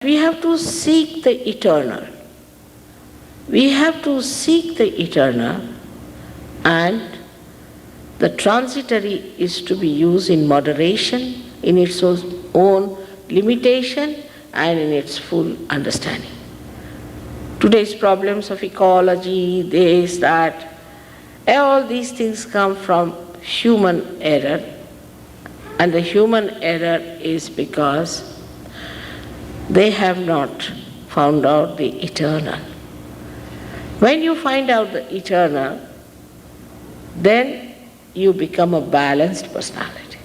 We have to seek the eternal. We have to seek the eternal, and the transitory is to be used in moderation, in its own limitation, and in its full understanding. Today's problems of ecology, this, that, all these things come from human error, and the human error is because they have not found out the eternal. When you find out the eternal, then you become a balanced personality.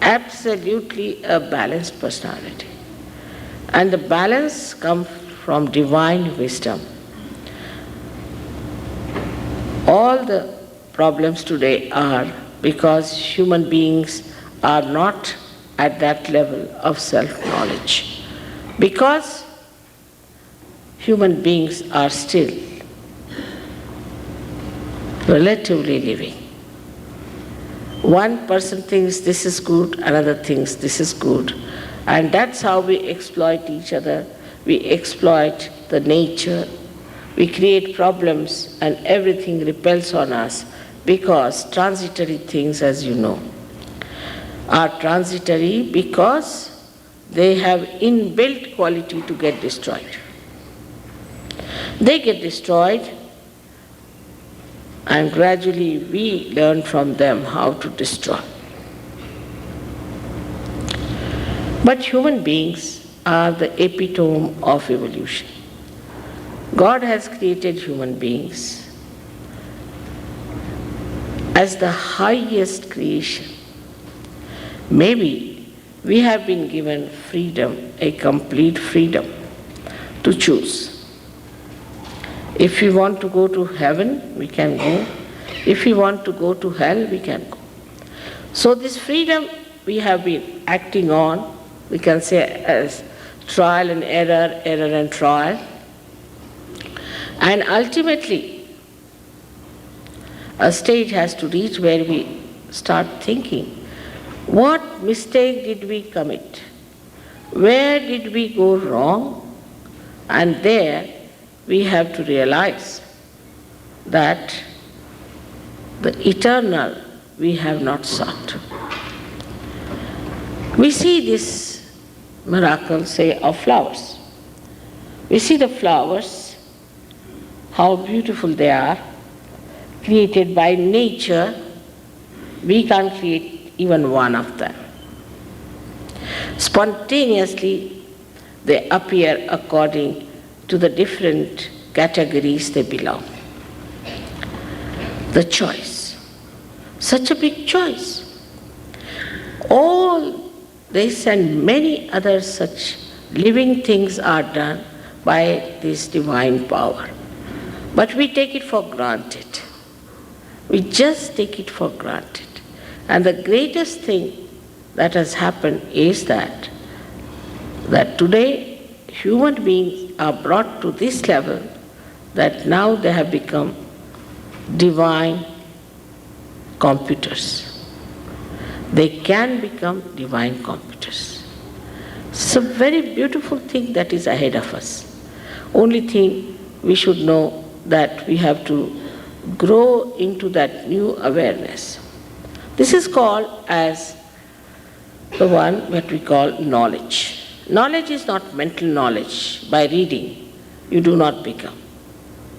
Absolutely a balanced personality. And the balance comes from divine wisdom. All the problems today are because human beings are not at that level of self-knowledge. Because human beings are still relatively living. One person thinks this is good, another thinks this is good. And that's how we exploit each other. We exploit the nature. We create problems and everything repels on us because transitory things, as you know, are transitory because they have inbuilt quality to get destroyed. They get destroyed, and gradually we learn from them how to destroy. But human beings are the epitome of evolution. God has created human beings as the highest creation. Maybe we have been given freedom, a complete freedom to choose. If we want to go to heaven, we can go. If we want to go to hell, we can go. So this freedom we have been acting on, we can say as trial and error, error and trial. And ultimately, a stage has to reach where we start thinking, what mistake did we commit? Where did we go wrong? And there we have to realize that the eternal we have not sought. We see this miracle, say, of flowers. We see the flowers, how beautiful they are, created by nature. We can't create even one of them. Spontaneously, they appear according to the different categories they belong. The choice, such a big choice. All this and many other such living things are done by this divine power. But we take it for granted. We just take it for granted. And the greatest thing that has happened is that today human beings are brought to this level that now they have become divine computers. They can become divine computers. It's a very beautiful thing that is ahead of us. Only thing we should know that we have to grow into that new awareness. This is called as the one that we call knowledge. Knowledge is not mental knowledge. By reading, you do not become.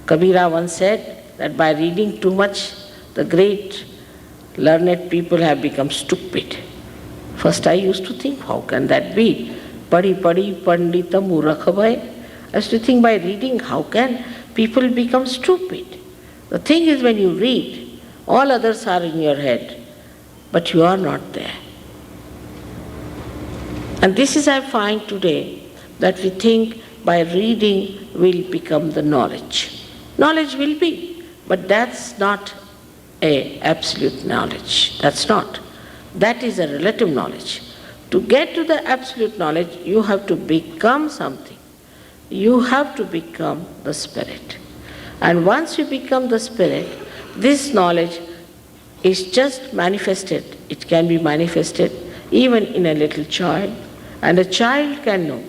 Kabira once said that by reading too much, the great learned people have become stupid. First I used to think, how can that be? Padi pandita murakha bhai. I used to think by reading, how can people become stupid? The thing is, when you read, all others are in your head, but you are not there. And this is, I find today, that we think by reading will become the knowledge. Knowledge will be, but that's not an absolute knowledge. That's not. That is a relative knowledge. To get to the absolute knowledge, you have to become something. You have to become the Spirit. And once you become the Spirit, this knowledge is just manifested. It can be manifested even in a little child, and a child can know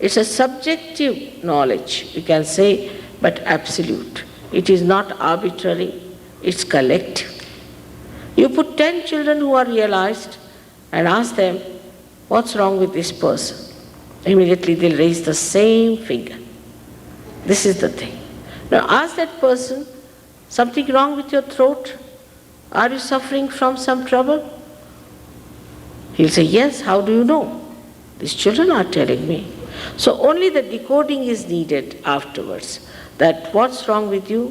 It's a subjective knowledge, we can say, but absolute. It is not arbitrary, it's collective. You put 10 children who are realized and ask them, what's wrong with this person? Immediately they'll raise the same finger. This is the thing. Now ask that person, something wrong with your throat? Are you suffering from some trouble? He'll say, yes, how do you know? These children are telling me. So only the decoding is needed afterwards. That what's wrong with you?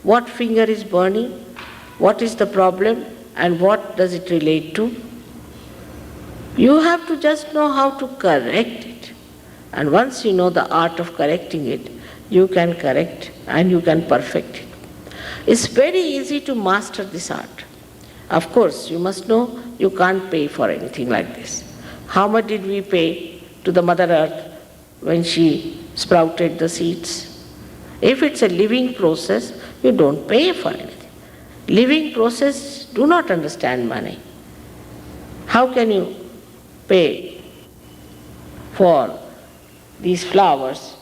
What finger is burning? What is the problem? And what does it relate to? You have to just know how to correct it. And once you know the art of correcting it, you can correct and you can perfect it. It's very easy to master this art. Of course, you must know you can't pay for anything like this. How much did we pay to the Mother Earth when she sprouted the seeds? If it's a living process, you don't pay for anything. Living process do not understand money. How can you pay for these flowers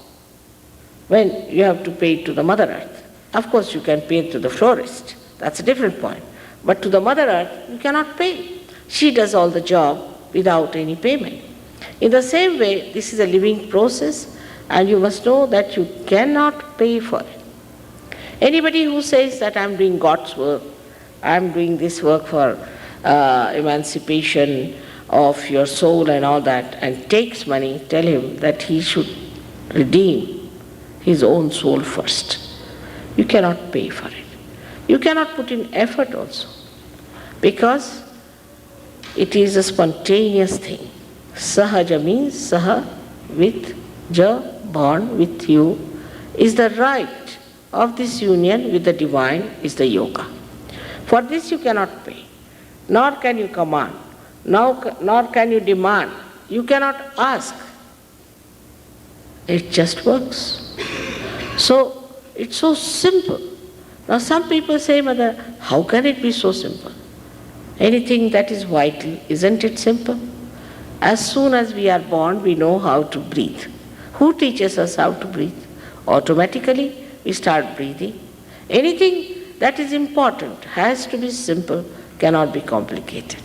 when you have to pay to the Mother Earth? Of course, you can pay to the florist. That's a different point. But to the Mother Earth, you cannot pay. She does all the job without any payment. In the same way, this is a living process, and you must know that you cannot pay for it. Anybody who says that I'm doing God's work, I'm doing this work for emancipation of your soul and all that, and takes money, tell him that he should redeem his own soul first. You cannot pay for it. You cannot put in effort also, because it is a spontaneous thing. Sahaja means saha, with, ja, born, with you, is the right of this union with the divine, is the yoga. For this you cannot pay, nor can you command, nor can you demand. You cannot ask. It just works. So it's so simple. Now some people say, Mother, how can it be so simple? Anything that is vital, isn't it simple? As soon as we are born, we know how to breathe. Who teaches us how to breathe? Automatically, we start breathing. Anything that is important has to be simple, cannot be complicated.